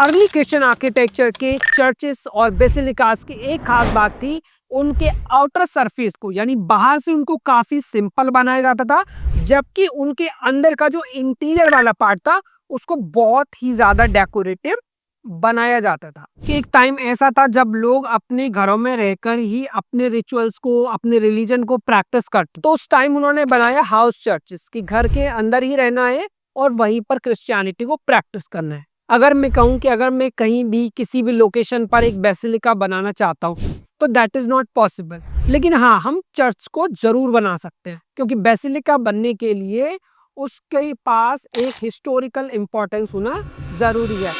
Early Christian architecture के churches और बेसिलिकास की एक खास बात थी उनके आउटर सरफेस को, यानी बाहर से उनको काफी सिंपल बनाया जाता था, जबकि उनके अंदर का जो इंटीरियर वाला पार्ट था उसको बहुत ही ज्यादा डेकोरेटिव बनाया जाता था। कि एक टाइम ऐसा था जब लोग अपने घरों में रहकर ही अपने रिचुअल्स को, अपने रिलीजन को प्रैक्टिस करते, तो उस टाइम उन्होंने बनाया हाउस चर्चेस कि घर के अंदर ही रहना है और वहीं पर क्रिश्चियनिटी को प्रैक्टिस करना है। अगर मैं कहूँ कि अगर मैं कहीं भी किसी भी लोकेशन पर एक बेसिलिका बनाना चाहता हूँ तो दैट इज नॉट पॉसिबल, लेकिन हाँ, हम चर्च को जरूर बना सकते हैं, क्योंकि बेसिलिका बनने के लिए उसके पास एक हिस्टोरिकल इंपॉर्टेंस होना जरूरी है।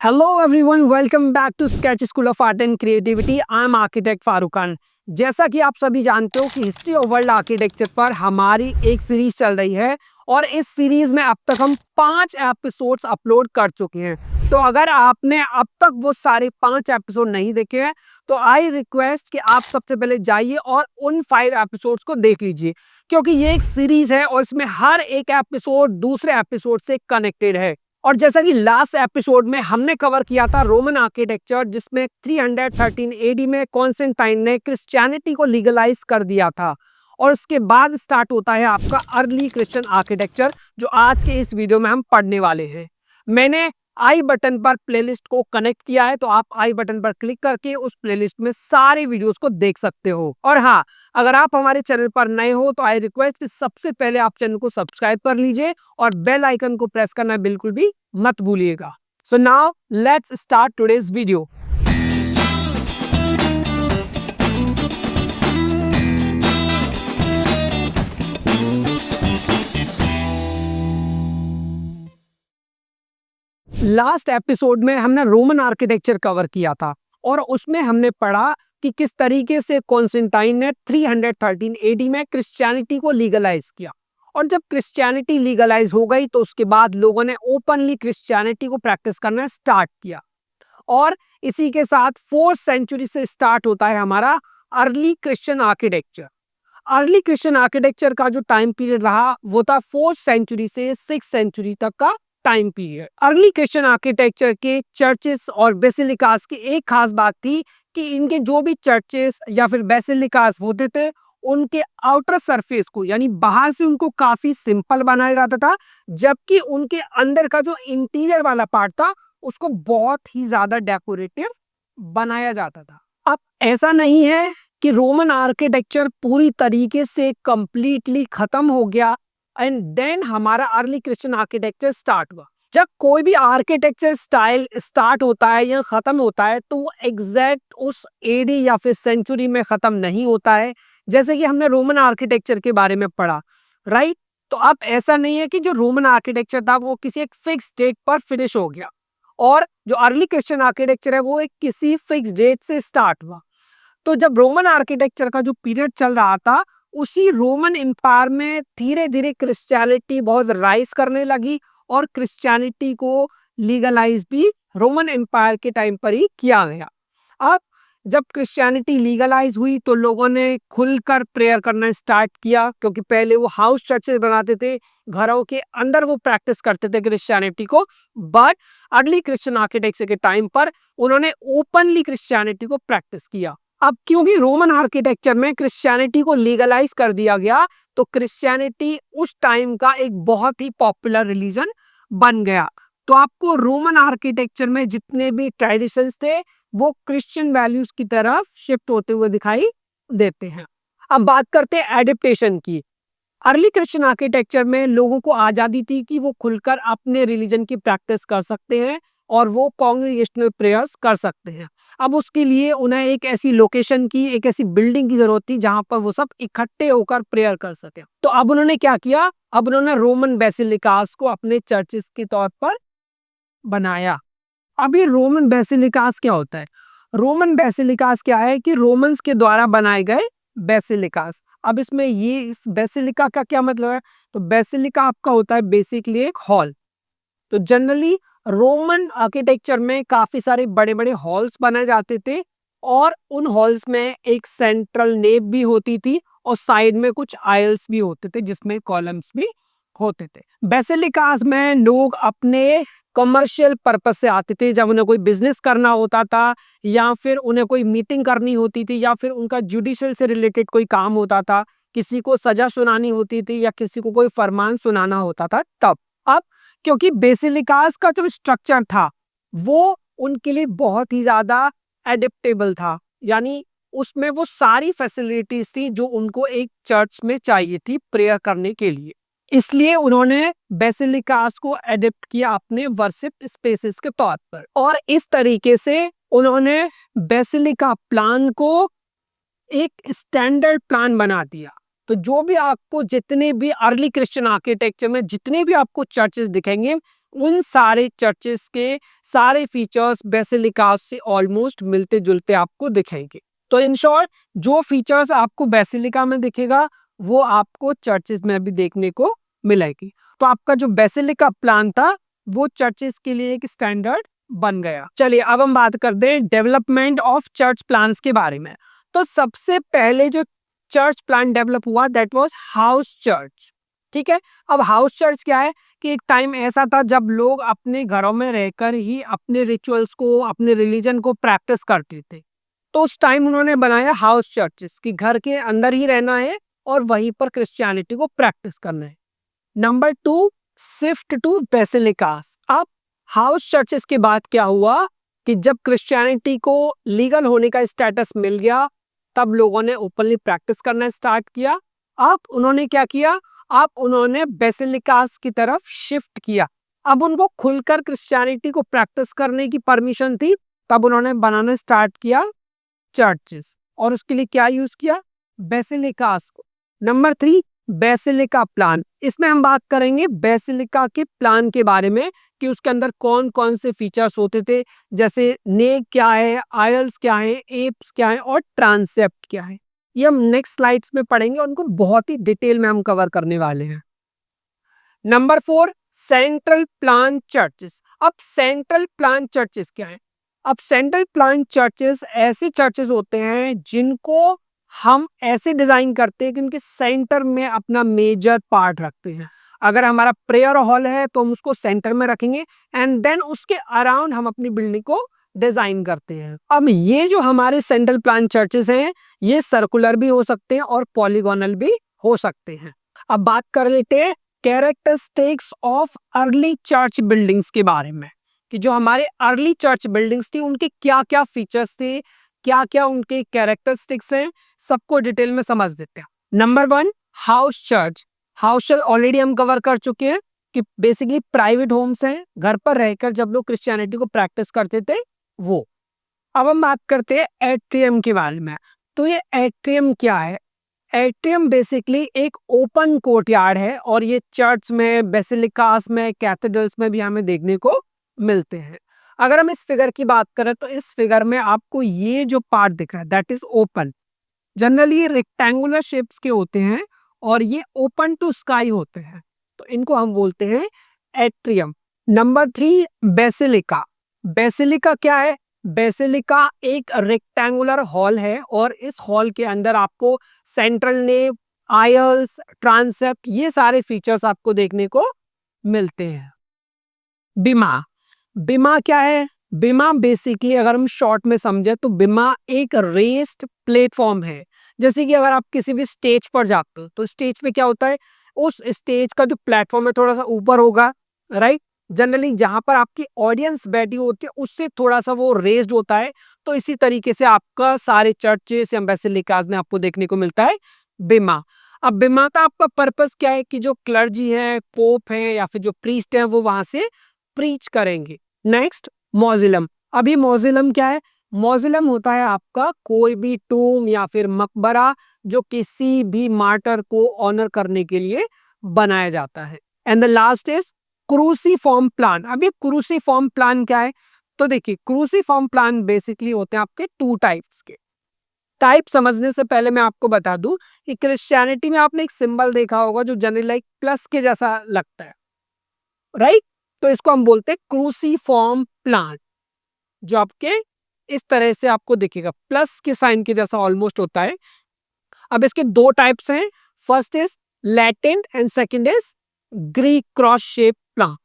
Hello everyone, welcome back to Sketch School of Art and Creativity. I am architect Farooq Khan. जैसा कि आप सभी जानते हो कि हिस्ट्री ऑफ वर्ल्ड आर्किटेक्चर पर हमारी एक सीरीज चल रही है और इस सीरीज में अब तक हम 5 एपिसोड्स अपलोड कर चुके हैं। तो अगर आपने अब तक वो सारे 5 एपिसोड नहीं देखे हैं तो आई रिक्वेस्ट कि आप सबसे पहले जाइए और उन 5 एपिसोड्स को देख लीजिए, क्योंकि ये एक सीरीज है और इसमें हर एक एपिसोड दूसरे एपिसोड से कनेक्टेड है। और जैसा कि लास्ट एपिसोड में हमने कवर किया था रोमन आर्किटेक्चर, जिसमें 313 एडी में कॉन्स्टेंटाइन ने क्रिश्चियनिटी को लीगलाइज कर दिया था, और उसके बाद स्टार्ट होता है आपका अर्ली क्रिश्चियन आर्किटेक्चर, जो आज के इस वीडियो में हम पढ़ने वाले हैं। मैंने आई बटन पर प्लेलिस्ट को कनेक्ट किया है, तो आप आई बटन पर क्लिक करके उस प्लेलिस्ट में सारे वीडियोस को देख सकते हो। और हाँ, अगर आप हमारे चैनल पर नए हो तो आई रिक्वेस्ट कि सबसे पहले आप चैनल को सब्सक्राइब कर लीजिए और बेल आइकन को प्रेस करना बिल्कुल भी मत भूलिएगा। So now let's start today's video. Last episode में हमने रोमन आर्किटेक्चर कवर किया था और उसमें हमने पढ़ा कि किस तरीके से कॉन्स्टेंटाइन ने 313 एडी में क्रिश्चियनिटी को लीगलाइज किया, और जब क्रिश्चियनिटी लीगलाइज हो गई तो उसके बाद लोगों ने ओपनली क्रिश्चियनिटी को प्रैक्टिस करना स्टार्ट किया। और इसी के साथ 4th सेंचुरी से स्टार्ट होता है हमारा early Christian architecture. Early Christian architecture का जो टाइम पीरियड रहा वो था 4th सेंचुरी से 6th सेंचुरी तक का time period. Early Christian architecture के चर्चेस और बेसिलिकास की एक खास बात थी कि इनके जो भी चर्चेस या फिर बेसिलिकास होते थे उनके आउटर सरफेस को, यानी बाहर से उनको काफी सिंपल बनाया जाता था, जबकि उनके अंदर का जो इंटीरियर वाला पार्ट था उसको बहुत ही ज्यादा डेकोरेटिव बनाया जाता था। अब ऐसा नहीं है कि रोमन आर्किटेक्चर पूरी तरीके से कंप्लीटली खत्म हो गया एंड देन हमारा अर्ली क्रिश्चियन आर्किटेक्चर स्टार्ट हुआ। जब कोई भी आर्किटेक्चर स्टाइल स्टार्ट होता है या खत्म होता है तो वो एग्जैक्ट उस एडी या फिर सेंचुरी में खत्म नहीं होता है, जैसे कि हमने रोमन आर्किटेक्चर के बारे में पढ़ा, राइट। तो अब ऐसा नहीं है कि जो रोमन आर्किटेक्चर था वो किसी एक फिक्स डेट पर फिनिश हो गया, और जो अर्ली क्रिश्चियन आर्किटेक्चर है वो एक किसी फिक्स डेट से स्टार्ट हुआ। तो जब रोमन आर्किटेक्चर का जो पीरियड चल रहा था उसी रोमन एम्पायर में धीरे धीरे क्रिश्चियनिटी बहुत राइज करने लगी, और क्रिश्चियनिटी को लीगलाइज भी रोमन एम्पायर के टाइम पर ही किया गया। अब जब क्रिश्चियनिटी लीगलाइज हुई तो लोगों ने खुलकर प्रेयर करना स्टार्ट किया, क्योंकि पहले वो हाउस चर्चेस बनाते थे, घरों के अंदर वो प्रैक्टिस करते थे क्रिश्चियनिटी को, बट अर्ली क्रिश्चियन आर्किटेक्चर के टाइम पर उन्होंने ओपनली क्रिश्चियनिटी को प्रैक्टिस किया। अब क्योंकि रोमन आर्किटेक्चर में क्रिश्चियनिटी को लीगलाइज कर दिया गया तो क्रिश्चियनिटी उस टाइम का एक बहुत ही पॉपुलर रिलीजन बन गया। तो आपको रोमन आर्किटेक्चर में जितने भी ट्रेडिशंस थे वो क्रिश्चियन वैल्यूज की तरफ शिफ्ट होते हुए दिखाई देते हैं। अब बात करते हैं एडेप्टेशन की। अर्ली क्रिश्चियन आर्किटेक्चर में लोगों को आजादी थी कि वो खुलकर अपने रिलीजन की प्रैक्टिस कर सकते हैं और वो कांग्रीगेशनल प्रेयर्स कर सकते हैं। अब उसके लिए उन्हें एक ऐसी लोकेशन की, एक ऐसी बिल्डिंग की जरूरत थी जहां पर वो सब इकट्ठे होकर प्रेयर कर सके। तो अब उन्होंने क्या किया, अब उन्होंने रोमन बेसिलिकास को अपने चर्चेस के तौर पर बनाया। अब ये रोमन बेसिलिकास क्या होता है? रोमन बेसिलिकास क्या है कि रोमन्स के द्वारा बनाए गए बेसिलिकास। अब इसमें ये इस बेसिलिका का क्या मतलब है? तो बेसिलिका आपका होता है बेसिकली एक हॉल। तो जनरली रोमन आर्किटेक्चर में काफी सारे बड़े बड़े हॉल्स बनाए जाते थे, और उन हॉल्स में एक सेंट्रल नेव भी होती थी और साइड में कुछ आयल्स भी होते थे जिसमें कॉलम्स भी होते थे। बेसिलिकास में लोग अपने कमर्शियल पर्पस से आते थे, जब उन्हें कोई बिजनेस करना होता था या फिर उन्हें कोई मीटिंग करनी होती थी या फिर उनका जुडिशियल से रिलेटेड कोई काम होता था, किसी को सजा सुनानी होती थी या किसी को कोई फरमान सुनाना होता था तब। अब क्योंकि बेसिलिकास का जो स्ट्रक्चर था वो उनके लिए बहुत ही ज्यादा एडेप्टेबल था, यानी उसमें वो सारी फैसिलिटीज थी जो उनको एक चर्च में चाहिए थी प्रेयर करने के लिए। इसलिए उन्होंने बेसिलिकास को एडेप्ट किया अपने वर्शिप स्पेसेस के तौर पर, और इस तरीके से उन्होंने बेसिलिका प्लान को एक स्टैंडर्ड प्लान बना दिया। तो जो भी आपको जितने भी अर्ली क्रिश्चियन आर्किटेक्चर में जितने भी आपको चर्चेस दिखेंगे, उन सारे चर्चेस के सारे फीचर्स बेसिलिकास से ऑलमोस्ट मिलते जुलते आपको दिखेंगे। तो इन शॉर्ट जो फीचर्स आपको बेसिलिका में दिखेगा वो आपको चर्चेस में भी देखने को मिलेगी। तो आपका जो बेसिलिका प्लान था वो चर्चेस के लिए एक स्टैंडर्ड बन गया। चलिए अब हम बात करते हैं डेवलपमेंट ऑफ चर्च प्लान्स के बारे में। तो सबसे पहले जो चर्च प्लान डेवलप हुआ दैट वाज हाउस चर्च। ठीक है, अब हाउस चर्च क्या है कि एक टाइम ऐसा था जब लोग अपने घरों में रहकर ही अपने रिचुअल्स को, अपने रिलीजन को प्रैक्टिस करते थे। तो उस टाइम उन्होंने बनाया हाउस चर्चेस कि घर के अंदर ही रहना है और वहीं पर क्रिश्चियनिटी को प्रैक्टिस करना है। Number 2, shift to basilicas. अब हाउस चर्चेस के बाद क्या हुआ कि जब क्रिश्चियनिटी को लीगल होने का स्टेटस मिल गया तब लोगों ने ओपनली प्रैक्टिस करना स्टार्ट किया। अब उन्होंने क्या किया, अब उन्होंने बेसिलिकास की तरफ शिफ्ट किया। अब उनको खुलकर क्रिश्चियनिटी को प्रैक्टिस करने की परमिशन थी, तब उन्होंने बनाना स्टार्ट किया चर्चेस, और उसके लिए क्या यूज किया, बेसिलिकास को। Number 3, basilica plan. इसमें हम बात करेंगे बेसिलिका के प्लान के बारे में कि उसके अंदर कौन कौन से फीचर्स होते थे, जैसे नेक क्या है, आयल्स क्या है, एप्स क्या है और ट्रांसेप्ट क्या है। ये हम नेक्स्ट स्लाइड्स में पढ़ेंगे, उनको बहुत ही डिटेल में हम कवर करने वाले हैं। Number 4, central plan churches. अब सेंट्रल प्लान चर्चेस क्या है? अब सेंट्रल प्लान चर्चेस ऐसे चर्चेस होते हैं जिनको हम ऐसे डिजाइन करते हैं कि उनके सेंटर में अपना मेजर पार्ट रखते हैं। अगर हमारा प्रेयर हॉल है तो हम उसको सेंटर में रखेंगे एंड देन उसके अराउंड हम अपनी बिल्डिंग को डिजाइन करते हैं। अब ये जो हमारे सेंट्रल प्लान चर्चेस हैं ये सर्कुलर भी हो सकते हैं और पॉलीगोनल भी हो सकते हैं। अब बात कर लेते हैं characteristics of early church buildings के बारे में कि जो हमारे अर्ली चर्च बिल्डिंग्स थी उनके क्या क्या फीचर्स थे, क्या क्या उनके कैरेक्टरिस्टिक्स हैं, सबको डिटेल में समझ देते हैं। Number 1, house church. House church already हम कवर कर चुके हैं कि बेसिकली प्राइवेट होम्स हैं, घर पर रहकर जब लोग क्रिश्चियनिटी को प्रैक्टिस करते थे वो। अब हम बात करते हैं एट्रियम के बारे में। तो ये एट्रियम क्या है? एट्रियम बेसिकली एक ओपन कोर्टयार्ड है और ये चर्च में, बेसिलिकास में, कैथेड्रल्स में भी हमें देखने को मिलते हैं। अगर हम इस फिगर की बात करें तो इस फिगर में आपको ये जो पार्ट दिख रहा है दैट इज ओपन। जनरली ये रेक्टेंगुलर शेप्स के होते हैं और ये ओपन टू स्काई होते हैं, तो इनको हम बोलते हैं एट्रियम। Number 3, basilica. बेसिलिका क्या है? बेसिलिका एक रेक्टेंगुलर हॉल है और इस हॉल के अंदर आपको सेंट्रल नेव, आयल्स, ट्रांसेप्ट ये सारे फीचर्स आपको देखने को मिलते हैं। बिमा। बिमा क्या है? बिमा बेसिकली अगर हम शॉर्ट में समझे तो बिमा एक रेस्ड प्लेटफॉर्म है। जैसे कि अगर आप किसी भी स्टेज पर जाते हो तो स्टेज पे क्या होता है, उस स्टेज का जो प्लेटफॉर्म है थोड़ा सा ऊपर होगा, राइट। जनरली जहां पर आपकी ऑडियंस बैठी होती है उससे थोड़ा सा वो रेस्ड होता है। तो इसी तरीके से आपका सारे चर्चेस या बेसिलिकास में आपको देखने को मिलता है बिमा। अब बिमा का आपका पर्पस क्या है कि जो क्लर्जी है, पोप है या फिर जो प्रीस्ट है वो वहां से प्रीच करेंगे। नेक्स्ट, मौजिलम। अभी मौजिलम क्या है? मौजिलम होता है आपका कोई भी टूम या फिर मकबरा जो किसी भी मार्टर को ऑनर करने के लिए बनाया जाता है। And the last is cruciform plan. अब ये क्रूसीफॉर्म प्लान क्या है? तो देखिए क्रूसीफॉर्म प्लान बेसिकली होते हैं आपके 2 टाइप्स के। टाइप समझने से पहले मैं आपको बता दूं कि क्रिश्चियनिटी में आपने एक सिंबल देखा होगा जो जनरली लाइक प्लस के जैसा लगता है, राइट। तो इसको हम बोलते हैं क्रूसीफॉर्म प्लान, जो आपके इस तरह से आपको दिखेगा, प्लस के साइन के जैसा ऑलमोस्ट होता है। अब इसके 2 टाइप्स हैं, first is Latin and second is Greek cross shape plan.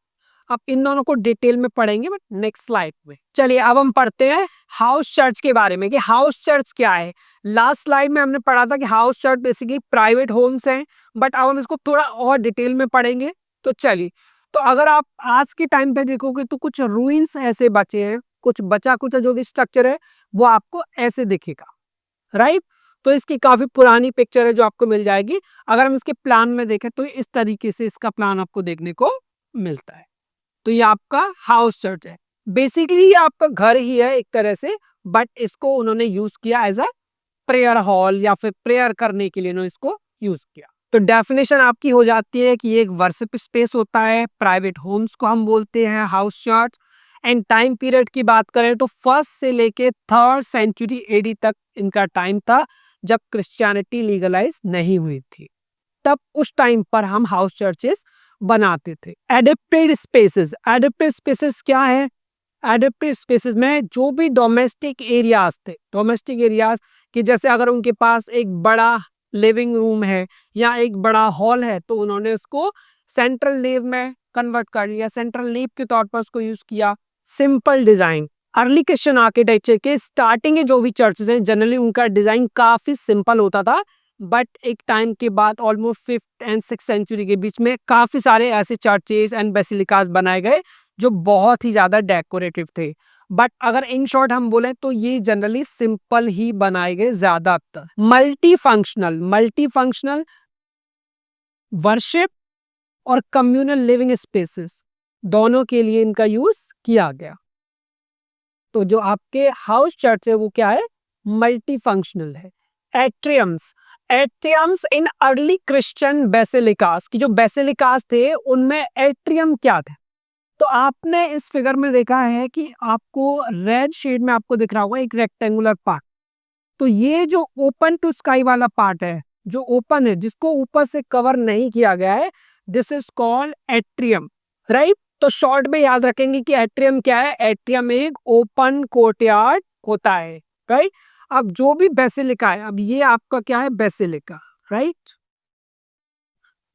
अब इन दोनों को डिटेल में पढ़ेंगे बट नेक्स्ट स्लाइड में। चलिए अब हम पढ़ते हैं हाउस चर्च के बारे में कि हाउस चर्च क्या है। लास्ट स्लाइड में हमने पढ़ा था कि house church basically private homes हैं, बट अब हम इसको थोड़ा और डिटेल में पढ़ेंगे। तो चलिए, तो अगर आप आज के टाइम पे देखोगे तो कुछ रूइंस ऐसे बचे हैं, कुछ बचा कुछ जो भी स्ट्रक्चर है वो आपको ऐसे दिखेगा, राइट। तो इसकी काफी पुरानी पिक्चर है जो आपको मिल जाएगी। अगर हम इसके प्लान में देखें तो इस तरीके से इसका प्लान आपको देखने को मिलता है। तो ये आपका हाउस चर्च है। बेसिकली ये आपका घर ही है एक तरह से, बट इसको उन्होंने यूज किया एज अ प्रेयर हॉल या फिर प्रेयर करने के लिए उन्होंने इसको यूज किया। तो डेफिनेशन आपकी हो जाती है कि ये एक वर्शिप स्पेस होता है, प्राइवेट होम्स को हम बोलते हैं house church. And time period की बात करें तो फर्स्ट से लेके थर्ड सेंचुरी एडी तक इनका टाइम था, जब क्रिश्चियनिटी लीगलाइज नहीं हुई थी। तब उस टाइम पर हम हाउस चर्चेस बनाते थे। एडेप्टेड स्पेसेस क्या है? एडेप्टेड स्पेसेस में जो भी डोमेस्टिक एरियाज थे, डोमेस्टिक एरियाज कि जैसे अगर उनके पास एक बड़ा लिविंग रूम है या एक बड़ा हॉल है तो उन्होंने उसको सेंट्रल नेव में कन्वर्ट कर लिया, सेंट्रल नेव के तौर पर उसको यूज किया। Simple design, early Christian architecture के स्टार्टिंग के जो भी चर्चेस हैं जनरली उनका डिजाइन काफी सिंपल होता था, बट एक टाइम के बाद almost 5th and 6th century के बीच में काफी सारे ऐसे चर्चेस एंड बेसिलिकास बनाए गए जो बहुत ही ज्यादा डेकोरेटिव थे। बट अगर इन शॉर्ट हम बोले तो ये जनरली सिंपल ही बनाए गए ज्यादातर। मल्टी फंक्शनल वर्शिप और कम्युनल लिविंग स्पेसेस दोनों के लिए इनका यूज किया गया। तो जो आपके हाउस चर्च है वो क्या है? मल्टी फंक्शनल है। एट्रियम्स इन अर्ली क्रिश्चियन बेसिलिकास की जो बेसिलिकास थे उनमें एट्रियम क्या थे? तो आपने इस फिगर में देखा है कि आपको रेड शेड में आपको दिख रहा होगा एक रेक्टेंगुलर पार्ट। तो ये जो ओपन टू स्काई वाला पार्ट है, जो ओपन है जिसको ऊपर से कवर नहीं किया गया है, this is called atrium, right. तो शॉर्ट में याद रखेंगे कि एट्रियम क्या है? एट्रियम एक ओपन कोर्टयार्ड होता है, राइट। अब जो भी बेसिलिका है, अब ये आपका क्या है? Basilica, right.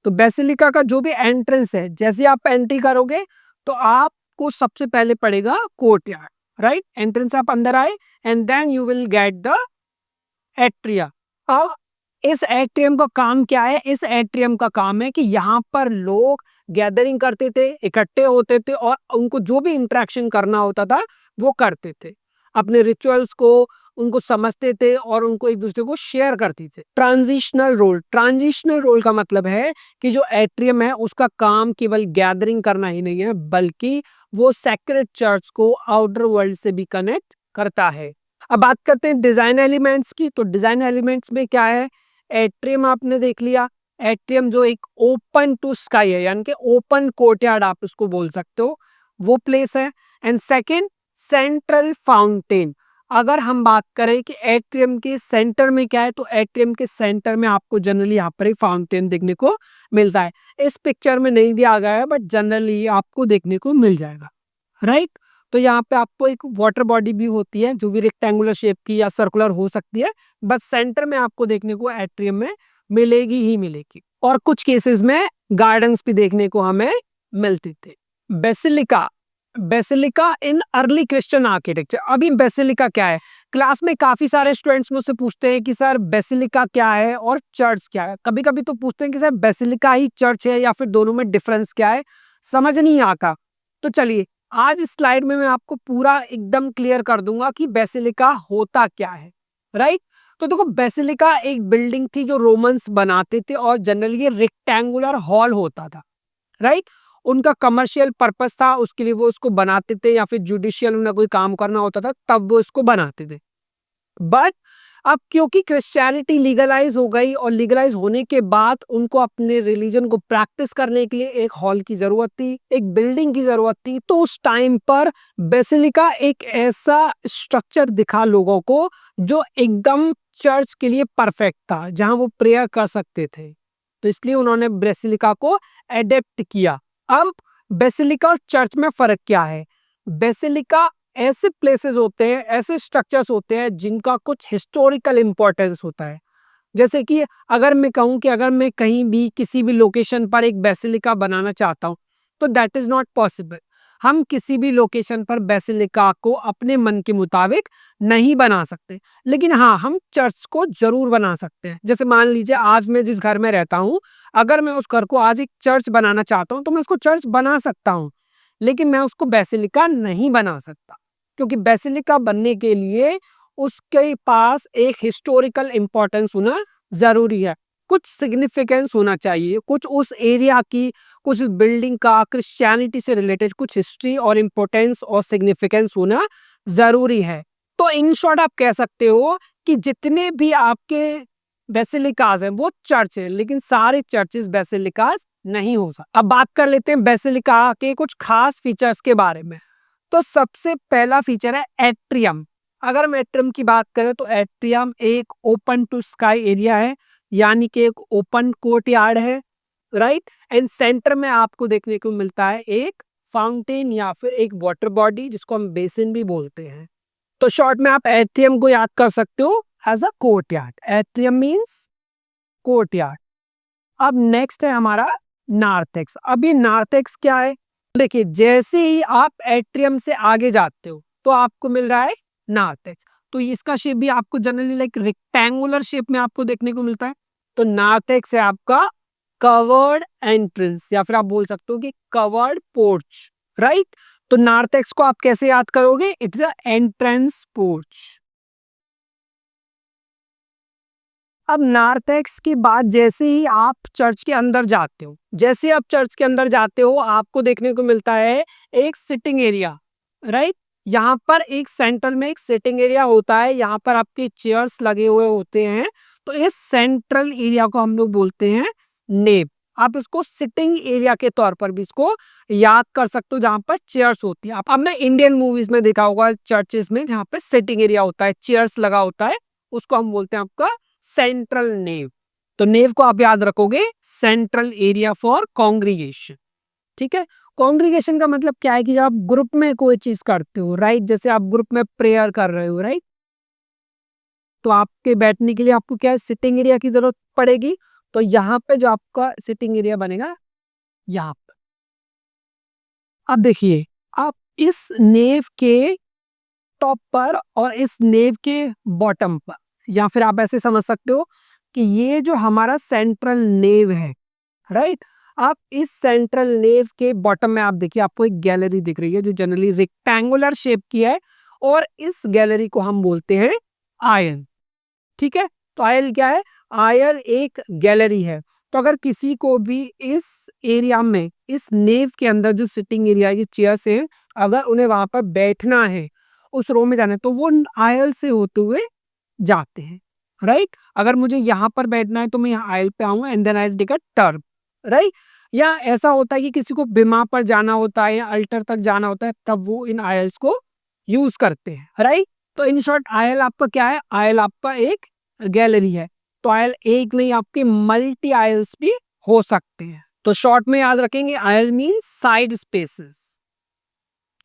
तो बेसिलिका का जो भी एंट्रेंस है, जैसे आप एंट्री करोगे तो आपको सबसे पहले पड़ेगा कोर्टयार्ड, राइट। एंट्रेंस आप अंदर आए and then you will get the atria. अब इस एट्रियम का काम क्या है? इस एट्रियम का काम है कि यहाँ पर लोग गैदरिंग करते थे, इकट्ठे होते थे और उनको जो भी इंटरेक्शन करना होता था वो करते थे, अपने रिचुअल्स को उनको समझते थे और उनको एक दूसरे को शेयर करते थे। ट्रांजिशनल रोल का मतलब है कि जो एट्रियम है उसका काम केवल गैदरिंग करना ही नहीं है, बल्कि वो सेक्रेड चर्च को आउटर वर्ल्ड से भी कनेक्ट करता है। अब बात करते हैं डिजाइन एलिमेंट्स की। तो डिजाइन एलिमेंट्स में क्या है? एट्रियम आपने देख लिया। एट्रियम जो एक ओपन टू स्काई है, यानी कि ओपन कोर्टयार्ड आप इसको बोल सकते हो, वो प्लेस है। And second, central fountain. अगर हम बात करें कि एट्रियम के सेंटर में क्या है, तो एट्रियम के सेंटर में आपको जनरली यहाँ पर एक फाउंटेन देखने को मिलता है। इस पिक्चर में नहीं दिया गया है बट जनरली आपको देखने को मिल जाएगा, राइट। तो यहाँ पे आपको एक वाटर बॉडी भी होती है जो भी रेक्टेंगुलर शेप की या सर्कुलर हो सकती है, बस सेंटर में आपको देखने को एट्रियम में मिलेगी ही मिलेगी। और कुछ केसेस में गार्डन्स भी देखने को हमें मिलते थे। Basilica in early Christian architecture. अभी बेसिलिका क्या है? क्लास में काफी सारे स्टूडेंट्स मुझसे पूछते हैं कि सर बेसिलिका क्या है और चर्च क्या है। कभी कभी तो पूछते हैं कि सर बेसिलिका ही चर्च है या फिर दोनों में डिफरेंस क्या है, समझ नहीं आता। तो चलिए आज इस स्लाइड में मैं आपको पूरा एकदम क्लियर कर दूंगा कि बेसिलिका होता क्या है, राइट। तो देखो, बेसिलिका एक बिल्डिंग थी जो रोमन्स बनाते थे और जनरली ये रेक्टेंगुलर हॉल होता था, राइट। उनका कमर्शियल पर्पस था, उसके लिए वो उसको बनाते थे या फिर जुडिशियल उन्हें कोई काम करना होता था तब वो इसको बनाते थे। बट अब क्योंकि क्रिश्चियनिटी लीगलाइज हो गई और लीगलाइज होने के बाद उनको अपने रिलीजन को प्रैक्टिस करने के लिए एक हॉल की जरूरत थी, एक बिल्डिंग की जरूरत थी। तो उस टाइम पर बेसिलिका एक ऐसा स्ट्रक्चर दिखा लोगों को जो एकदम चर्च के लिए परफेक्ट था, जहां वो प्रेयर कर सकते थे। तो इसलिए उन्होंने बेसिलिका को एडेप्ट किया। अब बेसिलिका और चर्च में फर्क क्या है? बेसिलिका ऐसे प्लेसेस होते हैं, ऐसे स्ट्रक्चर्स होते हैं जिनका कुछ हिस्टोरिकल इंपॉर्टेंस होता है। जैसे कि अगर मैं कहूँ कि अगर मैं कहीं भी किसी भी लोकेशन पर एक बेसिलिका बनाना चाहता हूँ, तो दैट इज़ नॉट पॉसिबल। हम किसी भी लोकेशन पर बेसिलिका को अपने मन के मुताबिक नहीं बना सकते। लेकिन हाँ, हम चर्च को ज़रूर बना सकते हैं। जैसे मान लीजिए आज मैं जिस घर में रहता हूँ, अगर मैं उस घर को आज एक चर्च बनाना चाहता हूँ, तो मैं उसको चर्च बना सकता हूँ। लेकिन मैं उसको बेसिलिका नहीं बना सकता, क्योंकि बेसिलिका बनने के लिए उसके पास एक हिस्टोरिकल इम्पोर्टेंस होना ज़रूरी है। कुछ सिग्निफिकेंस होना चाहिए, कुछ उस एरिया की, कुछ बिल्डिंग का क्रिश्चियनिटी से रिलेटेड कुछ हिस्ट्री और इम्पोर्टेंस और सिग्निफिकेंस होना ज़रूरी है। तो इन शॉर्ट आप कह सकते हो कि जितने भी आपके बेसिलिकाज़ हैं वो चर्च है, लेकिन सारे चर्चेज़ बेसिलिकाज़ नहीं हो सकते। अब बात कर लेते हैं बेसिलिका के कुछ खास फीचर्स के बारे में। तो सबसे पहला फीचर है एट्रियम। अगर हम एट्रियम की बात करें तो एट्रियम एक ओपन टू स्काई एरिया है, यानी कि एक ओपन कोर्टयार्ड है, राइट? एंड सेंटर में आपको देखने को मिलता है एक फाउंटेन या फिर एक वाटर बॉडी, जिसको हम बेसिन भी बोलते हैं। तो शॉर्ट में आप एट्रियम को याद कर सकते हो as a courtyard. Atrium means courtyard. अब नेक्स्ट है हमारा नार्थेक्स। अब ये नार्थेक्स क्या है? देखिए, जैसे ही आप एट्रियम से आगे जाते हो तो आपको मिल रहा है नार्थेक्स। तो इसका शेप भी आपको जनरली लाइक रेक्टेंगुलर शेप में आपको देखने को मिलता है। तो नार्थेक्स है आपका कवर्ड एंट्रेंस, या फिर आप बोल सकते हो कि कवर्ड पोर्च, राइट? तो नार्थेक्स को आप कैसे याद करोगे? It's a entrance porch. अब नार्थेक्स के बाद जैसे ही आप चर्च के अंदर जाते हो, जैसे आप चर्च के अंदर जाते हो, आपको देखने को मिलता है एक सिटिंग एरिया, राइट? यहाँ पर एक सेंटर में एक सिटिंग एरिया होता है, यहाँ पर आपके चेयर्स लगे हुए होते हैं। तो इस सेंट्रल एरिया को हम लोग बोलते हैं नेव। आप इसको सिटिंग एरिया के तौर पर भी इसको याद कर सकते हो, जहाँ पर चेयर्स होती है। आप आपने इंडियन मूवीज में देखा होगा चर्चेस में जहाँ पे सिटिंग एरिया होता है, चेयर्स लगा होता है, उसको हम बोलते हैं आपका सेंट्रल नेव। तो नेव को आप याद रखोगे सेंट्रल एरिया फॉर कॉन्ग्रीगेशन, ठीक है? कॉन्ग्रीगेशन का मतलब क्या है कि जब आप ग्रुप में कोई चीज करते हो, राइट? जैसे आप ग्रुप में प्रेयर कर रहे हो, राइट? तो आपके बैठने के लिए आपको क्या है, सिटिंग एरिया की जरूरत पड़ेगी। तो यहाँ पे जो आपका सिटिंग एरिया बनेगा, यहाँ पे। अब देखिए, आप इस नेव के टॉप पर और इस नेव के बॉटम पर, या फिर आप ऐसे समझ सकते हो कि ये जो हमारा सेंट्रल नेव है, राइट? आप इस सेंट्रल नेव के बॉटम में आप देखिए, आपको एक गैलरी दिख रही है जो जनरली रेक्टेंगुलर शेप की है, और इस गैलरी को हम बोलते हैं आयल, ठीक है? तो आयल क्या है? आयल एक गैलरी है। तो अगर किसी को भी इस एरिया में, इस नेव के अंदर जो सिटिंग एरिया है, ये चेयर्स हैं, अगर उन्हें वहां पर बैठना है, उस रो में जाना है, तो वो आयल से होते हुए जाते हैं, राइट? अगर मुझे यहाँ पर बैठना है तो मैं यहाँ आयल पे आऊंगा and then I take a turn, right? या ऐसा होता है कि किसी को बीमा पर जाना होता है या अल्टर तक जाना होता है, तब वो इन आयल्स को यूज करते हैं, राइट? तो इन शॉर्ट आयल आपका क्या है? आयल आपका एक गैलरी है। तो आयल एक नहीं, आपके मल्टी आयल्स भी हो सकते हैं। तो शॉर्ट में याद रखेंगे, आयल मीन्स साइड स्पेसेस,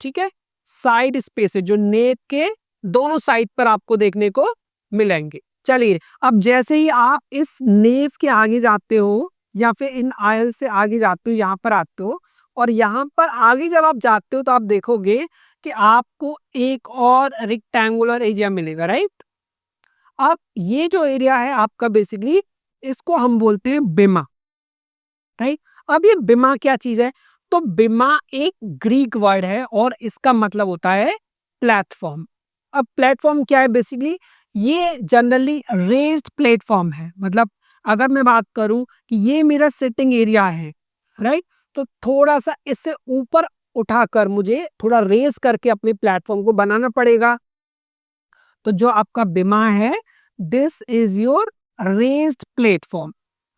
ठीक है? साइड स्पेसेस जो नेव के दोनों साइड पर आपको देखने को मिलेंगे। चलिए, अब जैसे ही आप इस नेव के आगे जाते हो या फिर इन आयल से आगे जाते हो, यहाँ पर आते हो, और यहाँ पर आगे जब आप जाते हो तो आप देखोगे कि आपको एक और रेक्टेंगुलर एरिया मिलेगा, राइट? अब ये जो एरिया है आपका, बेसिकली इसको हम बोलते हैं बिमा, राइट? अब ये बिमा क्या चीज है? तो बिमा एक ग्रीक वर्ड है और इसका मतलब होता है प्लेटफॉर्म। अब प्लेटफॉर्म क्या है? बेसिकली ये जनरली रेज्ड प्लेटफॉर्म है। मतलब अगर मैं बात करूं कि ये मेरा सिटिंग एरिया है, राइट? तो थोड़ा सा इससे ऊपर उठाकर मुझे थोड़ा रेज करके अपने प्लेटफॉर्म को बनाना पड़ेगा। तो जो आपका बिमा है, this is your raised platform.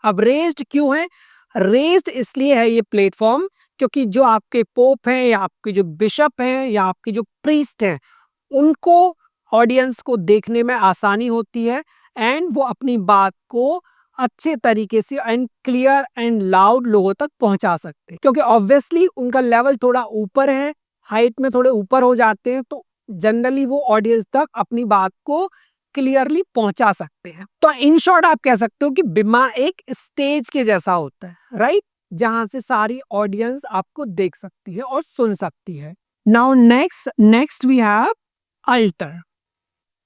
अब रेज्ड क्यों है? रेज्ड इसलिए है ये प्लेटफॉर्म क्योंकि जो आपके पोप हैं या आपके जो बिशप हैं या आपके जो प्रीस्ट हैं, उनको ऑडियंस को देखने में आसानी होती है एंड वो अपनी बात को अच्छे तरीके से एंड क्लियर एंड लाउड लोगों तक पहुंचा सकते हैं, क्योंकि ऑब्वियसली उनका लेवल थोड़ा ऊपर है, हाइट में थोड़े ऊपर हो जाते हैं, तो जनरली वो ऑडियंस तक अपनी बात को क्लियरली पहुंचा सकते हैं। तो इन शॉर्ट आप कह सकते हो कि बिमा एक स्टेज के जैसा होता है, राइट, जहां से सारी ऑडियंस आपको देख सकती है और सुन सकती है। Now next we have altar.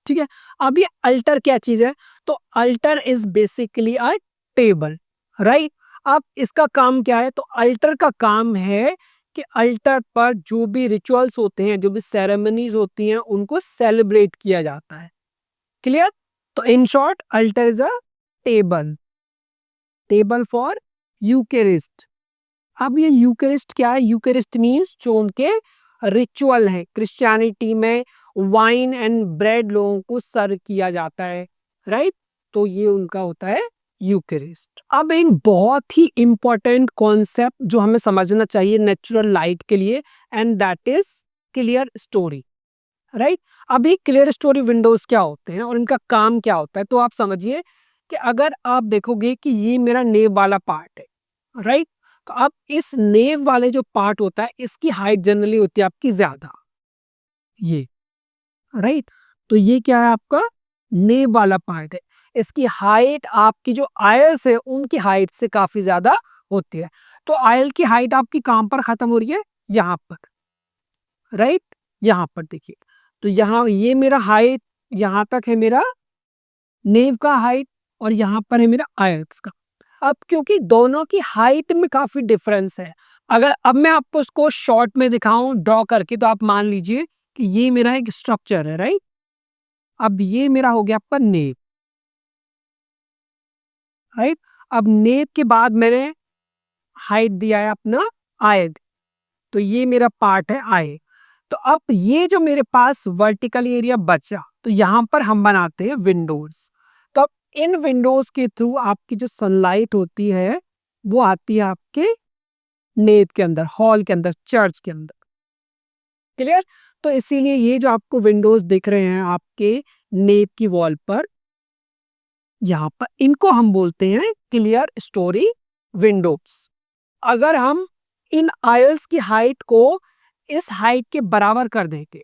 ठीक है, अब ये अल्टर क्या चीज है? तो altar is basically a table, right. अब इसका काम क्या है? तो अल्टर का काम है कि अल्टर पर जो भी रिचुअल्स होते हैं, जो भी सेरेमनीज होती हैं, उनको सेलिब्रेट किया जाता है। क्लियर? तो in short altar is a table, table for Eucharist. अब ये यूकेरिस्ट क्या है? यूकेरिस्ट मीन्स जो उनके रिचुअल है। क्रिश्चियनिटी में वाइन एंड ब्रेड लोगों को सर्व किया जाता है, राइट। तो ये उनका होता है यूकेरिस्ट। अब एक बहुत ही इंपॉर्टेंट कॉन्सेप्ट जो हमें समझना चाहिए नेचुरल लाइट के लिए, and that is clear story, right. अब ये क्लियर स्टोरी विंडोज क्या होते हैं और इनका काम क्या होता है? तो आप समझिए कि अगर आप देखोगे कि ये मेरा नेव वाला पार्ट है, राइट। तो अब इस नेव वाले जो पार्ट होता है, इसकी हाइट जनरली होती है आपकी ज्यादा, ये, राइट। तो ये क्या है? आपका नेव वाला पार्ट है। इसकी हाइट आपकी जो आयल्स है उनकी हाइट से काफी ज्यादा होती है। तो आयल की हाइट आपकी कहां पर खत्म हो रही है? यहाँ पर, राइट। यहाँ पर देखिए, तो यहाँ ये मेरा हाइट, यहाँ तक है मेरा नेव का हाइट, और यहाँ पर है मेरा आयल्स का। अब क्योंकि दोनों की हाइट में काफी डिफरेंस है, अगर अब मैं आपको उसको शॉर्ट में दिखाऊं ड्रॉ करके, तो आप मान लीजिए कि ये मेरा एक स्ट्रक्चर है, राइट। अब ये मेरा हो गया आपका नेव, राइट। अब नेव के बाद मैंने हाइट दिया है अपना आय, तो ये मेरा पार्ट है आय। तो अब ये जो मेरे पास वर्टिकल एरिया बचा, तो यहाँ पर हम बनाते हैं विंडोज। तो अब इन विंडोज के थ्रू आपकी जो सनलाइट होती है वो आती है आपके नेव के अंदर, हॉल के अंदर, चर्च के अंदर। क्लियर? तो इसीलिए ये जो आपको विंडोज दिख रहे हैं आपके नेव की वॉल पर, यहाँ पर, इनको हम बोलते हैं क्लियर स्टोरी विंडोज। अगर हम इन आयल्स की हाइट को इस हाइट के बराबर कर देंगे,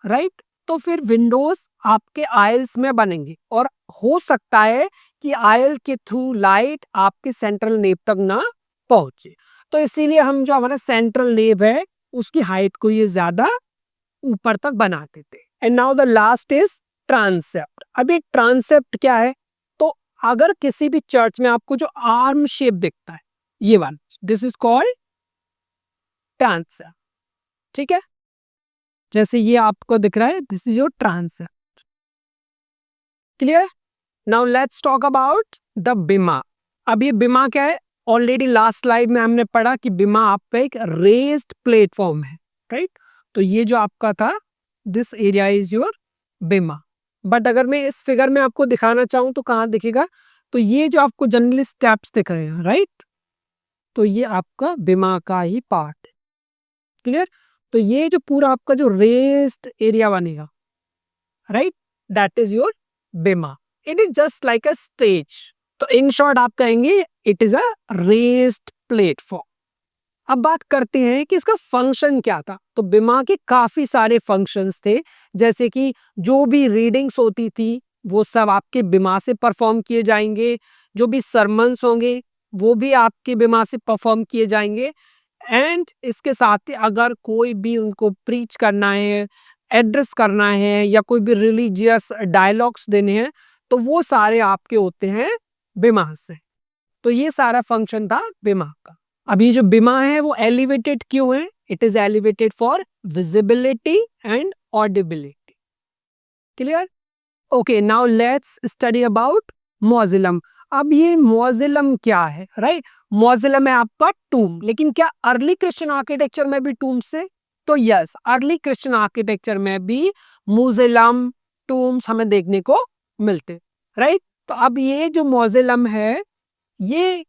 राइट, तो फिर विंडोज आपके आयल्स में बनेंगे, और हो सकता है कि आयल के थ्रू लाइट आपके सेंट्रल नेव तक ना पहुंचे। तो इसीलिए हम जो हमारा सेंट्रल नेव है उसकी हाइट को ये ज्यादा ऊपर तक बना देते। And now the last is transept. अभी ट्रांसेप्ट क्या है? तो अगर किसी भी चर्च में आपको जो आर्म शेप दिखता है, ये वाला, दिस इज कॉल्ड ट्रांसेप्ट। ठीक है, जैसे ये आपको दिख रहा है, this is your transept. Clear? Now let's talk about the बिमा। अब ये बिमा क्या है? ऑलरेडी लास्ट स्लाइड में हमने पढ़ा कि बिमा आपका एक रेज्ड प्लेटफॉर्म है, राइट। तो ये जो आपका था, दिस एरिया इज योर बिमा। बट अगर मैं इस फिगर में आपको दिखाना चाहूं तो कहाँ दिखेगा? तो ये जो आपको जनरली स्टेप्स दिख रहे हैं, राइट, तो ये आपका बिमा का ही पार्ट है। क्लियर? तो ये जो पूरा आपका जो रेस्ड एरिया बनेगा, राइट, दैट इज योर बिमा। It is just like a stage. तो इन शॉर्ट आप कहेंगे it is a raised platform. अब बात करते हैं कि इसका फंक्शन क्या था। तो बिमा के काफी सारे फंक्शंस थे, जैसे कि जो भी रीडिंग्स होती थी वो सब आपके बिमा से परफॉर्म किए जाएंगे, जो भी सरमन्स होंगे वो भी आपके बिमा से परफॉर्म किए जाएंगे, एंड इसके साथ ही अगर कोई भी उनको प्रीच करना है, एड्रेस करना है, या कोई भी रिलीजियस डायलॉग्स देने हैं, तो वो सारे आपके होते हैं बिमा से। तो ये सारा फंक्शन था बिमा का। अब ये जो बिमा है वो एलिवेटेड क्यों है? It is elevated for visibility and audibility. Clear? Okay, now let's study about mausoleum. अब ये मॉजिलम क्या है, राइट? मॉजिलम है आपका टूम, लेकिन क्या अर्ली क्रिश्चियन आर्किटेक्चर में भी टूम्स थे? तो यस, अर्ली क्रिश्चियन आर्किटेक्चर में भी मॉजिलम, टूम्स हमें देखने को मिलते, राइट। तो अब ये जो मॉजिलम है ये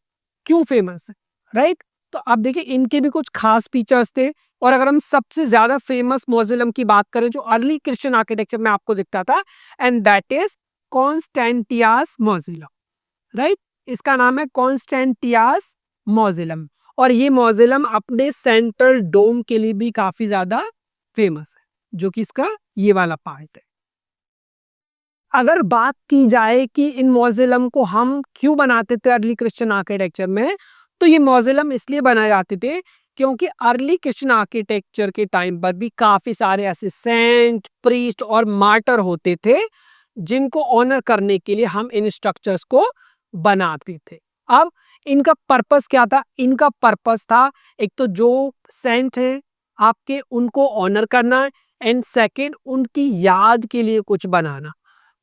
क्यों फेमस है, राइट? तो आप देखिए इनके भी कुछ खास फीचर्स थे, और अगर हम सबसे ज्यादा फेमस मॉजिलम की बात करें जो अर्ली क्रिश्चियन आर्किटेक्चर में आपको दिखता था, एंड दैट इज कॉन्स्टेंटियास मॉजिलम, राइट। इसका नाम है कॉन्स्टेंटियास मॉजिलम, और ये मॉजिलम अपने सेंट्रल डोम के लिए भी काफी ज्यादा फेमस है, जो कि इसका ये वाला पार्ट है। अगर बात की जाए कि इन मौज़िलम को हम क्यों बनाते थे अर्ली क्रिश्चियन आर्किटेक्चर में, तो ये मौज़िलम इसलिए बनाए जाते थे क्योंकि अर्ली क्रिश्चियन आर्किटेक्चर के टाइम पर भी काफ़ी सारे ऐसे सेंट, प्रीस्ट और मार्टर होते थे, जिनको ऑनर करने के लिए हम इन स्ट्रक्चर्स को बनाते थे। अब इनका पर्पस क्या था? इनका पर्पस था एक तो जो सेंट हैं आपके उनको ऑनर करना एंड सेकंड उनकी याद के लिए कुछ बनाना।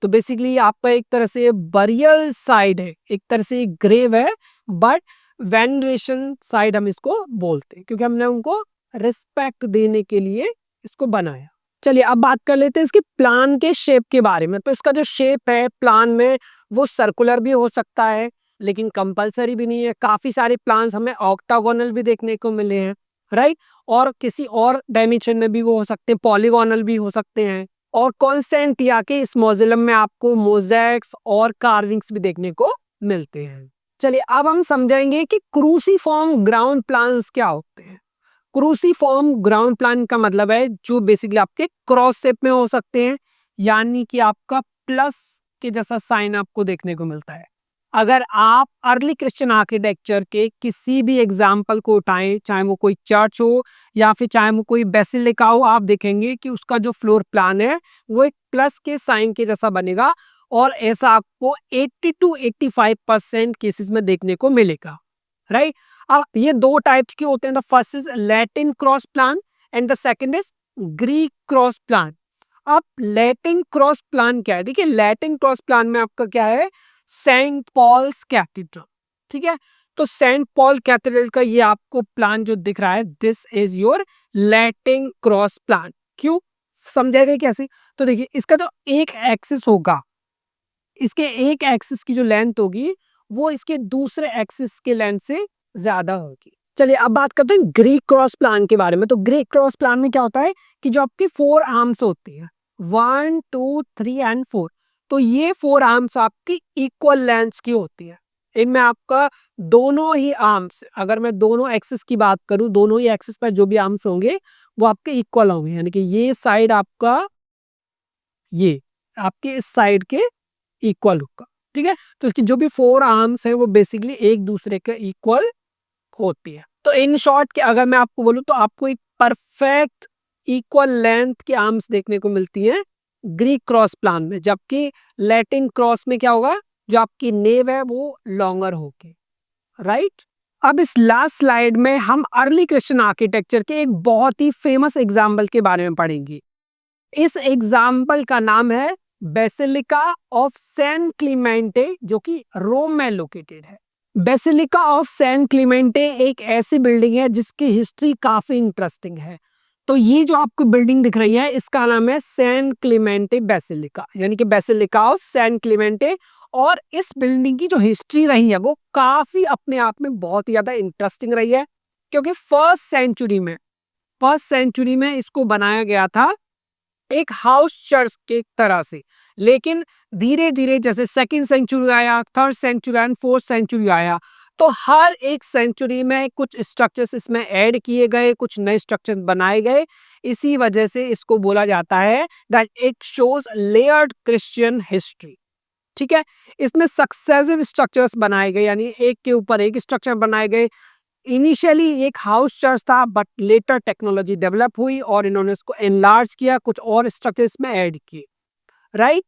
तो बेसिकली आपका एक तरह से बरियल साइड है, एक तरह से ग्रेव है, बट वेनरेशन साइड हम इसको बोलते हैं क्योंकि हमने उनको रिस्पेक्ट देने के लिए इसको बनाया। चलिए अब बात कर लेते हैं इसके प्लान के शेप के बारे में। तो इसका जो शेप है प्लान में वो सर्कुलर भी हो सकता है लेकिन कंपलसरी भी नहीं है। काफी सारे प्लान्स हमें ऑक्टागोनल भी देखने को मिले हैं, राइट, और किसी और डायमेंशन में भी वो हो सकते हैं, पॉलीगोनल भी हो सकते हैं। और कॉन्स्टेंटिया के इस मौज़िलम में आपको मोज़ेक्स और कार्विंग्स भी देखने को मिलते हैं। चलिए अब हम समझेंगे कि क्रूसीफॉर्म ग्राउंड प्लान्स क्या होते हैं। क्रूसीफॉर्म ग्राउंड प्लान का मतलब है जो बेसिकली आपके क्रॉस शेप में हो सकते हैं, यानी कि आपका प्लस के जैसा साइन आपको देखने को मिलता है। अगर आप अर्ली क्रिश्चियन आर्किटेक्चर के किसी भी एग्जाम्पल को उठाएं, चाहे वो कोई चर्च हो या फिर चाहे वो कोई बेसिलिका हो, आप देखेंगे कि उसका जो फ्लोर प्लान है वो एक प्लस के साइन के जैसा बनेगा और ऐसा आपको 80 to 85% केसेस में देखने को मिलेगा, राइट। अब ये दो टाइप्स के होते हैं। The first is Latin cross plan and the second is Greek cross plan. अब लैटिन क्रॉस प्लान क्या है? देखिए लैटिन क्रॉस प्लान में आपका क्या है, सेंट पॉल्स कैथेड्रल, ठीक है। तो सेंट पॉल कैथेड्रल का ये आपको प्लान जो दिख रहा है, this is your Latin cross plan. क्यों समझेगा कैसे? तो देखिए इसका जो एक एक्सिस होगा, इसके एक एक्सिस की जो लेंथ होगी वो इसके दूसरे एक्सिस के लेंथ से ज्यादा होगी। चलिए अब बात करते हैं ग्रीक क्रॉस प्लान के बारे में। तो ग्रीक क्रॉस प्लान में क्या होता है कि जो आपकी 4 आर्म्स होती है, 1 2 3 एंड 4, तो ये 4 आर्म्स आपकी इक्वल लेंथ की होती है। इनमें आपका दोनों ही आर्म्स, अगर मैं दोनों एक्सिस की बात करूं, दोनों ही एक्सिस पर जो भी आर्म्स होंगे वो आपके इक्वल होंगे, यानी कि ये साइड आपका ये आपके इस साइड के इक्वल होगा, ठीक है। तो इसकी जो भी 4 आर्म्स है वो बेसिकली एक दूसरे के इक्वल होती है। तो इन शॉर्ट के अगर मैं आपको बोलूं तो आपको एक परफेक्ट इक्वल लेंथ की आर्म्स देखने को मिलती है ग्रीक क्रॉस प्लान में, जबकि लैटिन क्रॉस में क्या होगा, जो आपकी नेव है वो लॉन्गर होगी, राइट। अब इस लास्ट स्लाइड में हम अर्ली क्रिश्चियन आर्किटेक्चर के एक बहुत ही फेमस एग्जाम्पल के बारे में पढ़ेंगे। इस एग्जाम्पल का नाम है बेसिलिका ऑफ सैन क्लीमेंटे, जो कि रोम में लोकेटेड है। बेसिलिका ऑफ सैन क्लीमेंटे एक ऐसी बिल्डिंग है जिसकी हिस्ट्री काफी इंटरेस्टिंग है। तो ये जो आपको बिल्डिंग दिख रही है इसका नाम है सैन क्लीमेंटे बेसिलिका, यानी कि बेसिलिका ऑफ सैन क्लीमेंटे। और इस बिल्डिंग की जो हिस्ट्री रही है वो काफी अपने आप में बहुत ही ज्यादा इंटरेस्टिंग रही है, क्योंकि फर्स्ट सेंचुरी में इसको बनाया गया था एक हाउस चर्च के तरह से, लेकिन धीरे धीरे जैसे सेकंड सेंचुरी आया, third century and fourth century आया, तो हर एक सेंचुरी में कुछ स्ट्रक्चर्स इसमें ऐड किए गए, कुछ नए स्ट्रक्चर बनाए गए। इसी वजह से इसको बोला जाता है that it shows layered Christian history, ठीक है। इसमें सक्सेसिव स्ट्रक्चर्स बनाए गए, यानी एक के ऊपर एक स्ट्रक्चर बनाए गए। इनिशियली एक हाउस चर्च था, बट लेटर टेक्नोलॉजी डेवलप हुई और इन्होंने इसको एनलार्ज किया, कुछ और स्ट्रक्चर्स में ऐड किए, राइट।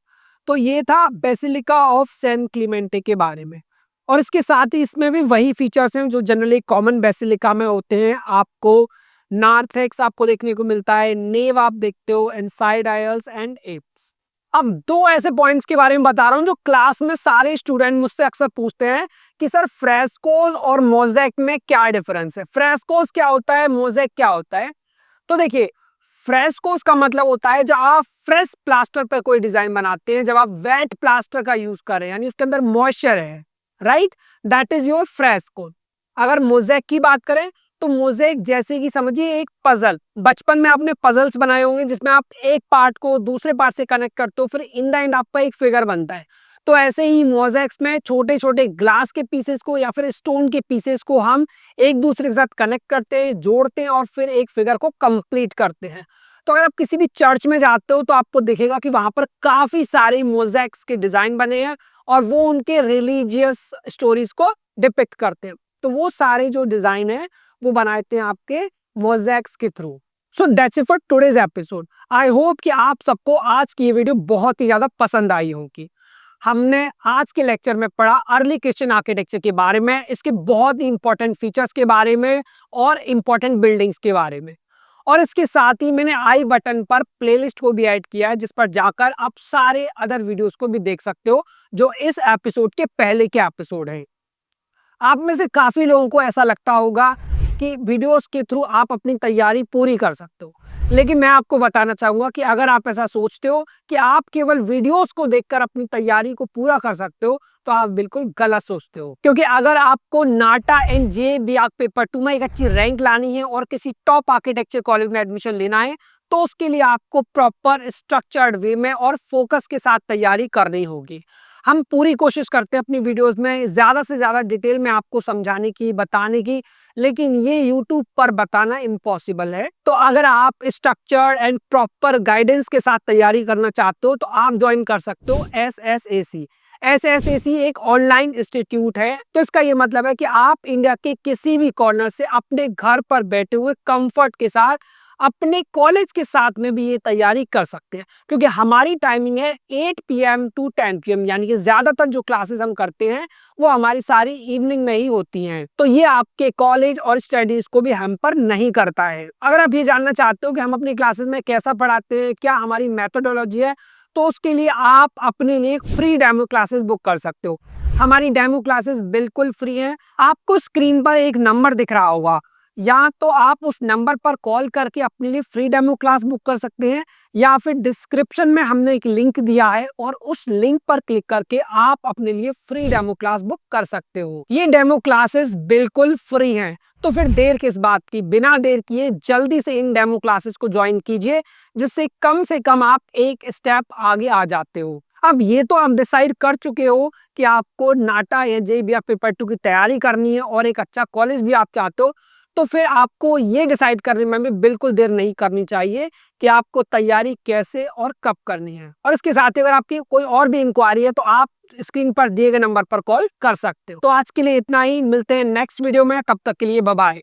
तो ये था बेसिलिका ऑफ सैन क्लीमेंटे के बारे में। और इसके साथ ही इसमें भी वही फीचर्स हैं जो जनरली कॉमन बेसिलिका में होते हैं। आपको नार्थेक्स आपको देखने को मिलता है, नेव आप देखते हो, and side aisles and apse. अब दो ऐसे पॉइंट्स के बारे में बता रहा हूं जो क्लास में सारे स्टूडेंट मुझसे अक्सर पूछते हैं कि सर फ्रेस्कोस और मोज़ेक में क्या डिफरेंस है, फ्रेस्कोस क्या होता है, मोज़ेक क्या होता है। तो देखिए फ्रेस्कोस का मतलब होता है जब आप फ्रेश प्लास्टर पर कोई डिजाइन बनाते हैं, जब आप वेट प्लास्टर का यूज करें, यानी उसके अंदर मॉइस्चर है, right, that is your fresco. अगर मोज़ेक की बात करें तो मोज़ेक जैसे कि समझिए एक पजल, बचपन में आपने पजल्स बनाए होंगे जिसमें आप एक पार्ट को दूसरे पार्ट से कनेक्ट करते हो, फिर इन द एंड आपका एक फिगर बनता है। तो ऐसे ही मोज़ेक्स में छोटे छोटे ग्लास के पीसेस को या फिर स्टोन के पीसेस को हम एक दूसरे के साथ कनेक्ट करते हैं, जोड़ते हैं और फिर एक फिगर को कंप्लीट करते हैं। तो अगर आप किसी भी चर्च में जाते हो तो आपको दिखेगा कि वहां पर काफी सारे मोज़ेक्स के डिजाइन बने हैं और वो उनके रिलीजियस स्टोरीज को डिपिक्ट करते हैं। तो वो सारे जो डिजाइन है वो बनाते हैं आपके मोज़ेक्स के through. So that's it for today's episode. I hope कि आप सबको आज की ये वीडियो बहुत ही ज्यादा पसंद आई होगी। हमने आज के लेक्चर में पढ़ा अर्ली क्रिश्चियन आर्किटेक्चर के बारे में, इसके बहुत ही इंपॉर्टेंट फीचर्स के बारे में और इंपॉर्टेंट बिल्डिंग्स के बारे में। और इसके साथ ही मैंने आई बटन पर प्लेलिस्ट को भी ऐड किया है जिस पर जाकर आप सारे अदर वीडियोस को भी देख सकते हो जो इस एपिसोड के पहले के एपिसोड हैं। आप में से काफी लोगों को ऐसा लगता होगा कि वीडियोस के थ्रू आप अपनी तैयारी पूरी कर सकते हो, लेकिन मैं आपको बताना चाहूंगा कि अगर आप ऐसा सोचते हो कि आप केवल वीडियोस को देखकर अपनी तैयारी को पूरा कर सकते हो तो आप बिल्कुल गलत सोचते हो। क्योंकि अगर आपको नाटा एंड जे पेपर 2 में एक अच्छी रैंक लानी है और किसी टॉप आर्किटेक्चर कॉलेज में एडमिशन लेना है तो उसके लिए आपको प्रॉपर स्ट्रक्चर्ड वे में और फोकस के साथ तैयारी करनी होगी। हम पूरी कोशिश करते हैं अपनी वीडियोस में ज्यादा से ज्यादा डिटेल में आपको समझाने की, बताने की, लेकिन ये YouTube पर बताना इम्पॉसिबल है। तो अगर आप स्ट्रक्चर एंड प्रॉपर गाइडेंस के साथ तैयारी करना चाहते हो तो आप ज्वाइन कर सकते हो SSAC। SSAC एक ऑनलाइन इंस्टीट्यूट है। तो इसका ये मतलब है कि आप इंडिया के किसी भी कॉर्नर से अपने घर पर बैठे हुए कंफर्ट के साथ अपने कॉलेज के साथ में भी ये तैयारी कर सकते हैं, क्योंकि हमारी टाइमिंग है 8 PM to 10 PM, यानी कि ज्यादातर जो क्लासेस हम करते हैं वो हमारी सारी इवनिंग में ही होती हैं। तो ये आपके कॉलेज और स्टडीज को भी हैम्पर नहीं करता है। अगर आप ये जानना चाहते हो कि हम अपनी क्लासेस में कैसा पढ़ाते हैं, क्या हमारी मेथोडोलॉजी है, तो उसके लिए आप अपने लिए फ्री डेमो क्लासेस बुक कर सकते हो। हमारी डेमो क्लासेस बिल्कुल फ्री हैं। आपको स्क्रीन पर एक नंबर दिख रहा होगा, या तो आप उस नंबर पर कॉल करके अपने लिए फ्री डेमो क्लास बुक कर सकते हैं, या फिर डिस्क्रिप्शन में हमने एक लिंक दिया है और उस लिंक पर क्लिक करके आप अपने लिए फ्री डेमो क्लास बुक कर सकते हो। ये डेमो क्लासेस बिल्कुल फ्री हैं। तो फिर देर किस बात की, बिना देर किए जल्दी से इन डेमो क्लासेस को ज्वाइन कीजिए, जिससे कम से कम आप एक स्टेप आगे आ जाते हो। अब ये तो आप डिसाइड कर चुके हो कि आपको नाटा या JEE पेपर 2 की तैयारी करनी है और एक अच्छा कॉलेज भी आप चाहते हो, तो फिर आपको ये डिसाइड करने में भी बिल्कुल देर नहीं करनी चाहिए कि आपको तैयारी कैसे और कब करनी है। और इसके साथ ही अगर आपकी कोई और भी इंक्वायरी है तो आप स्क्रीन पर दिए गए नंबर पर कॉल कर सकते हो। तो आज के लिए इतना ही, मिलते हैं नेक्स्ट वीडियो में, तब तक के लिए बाय बाय।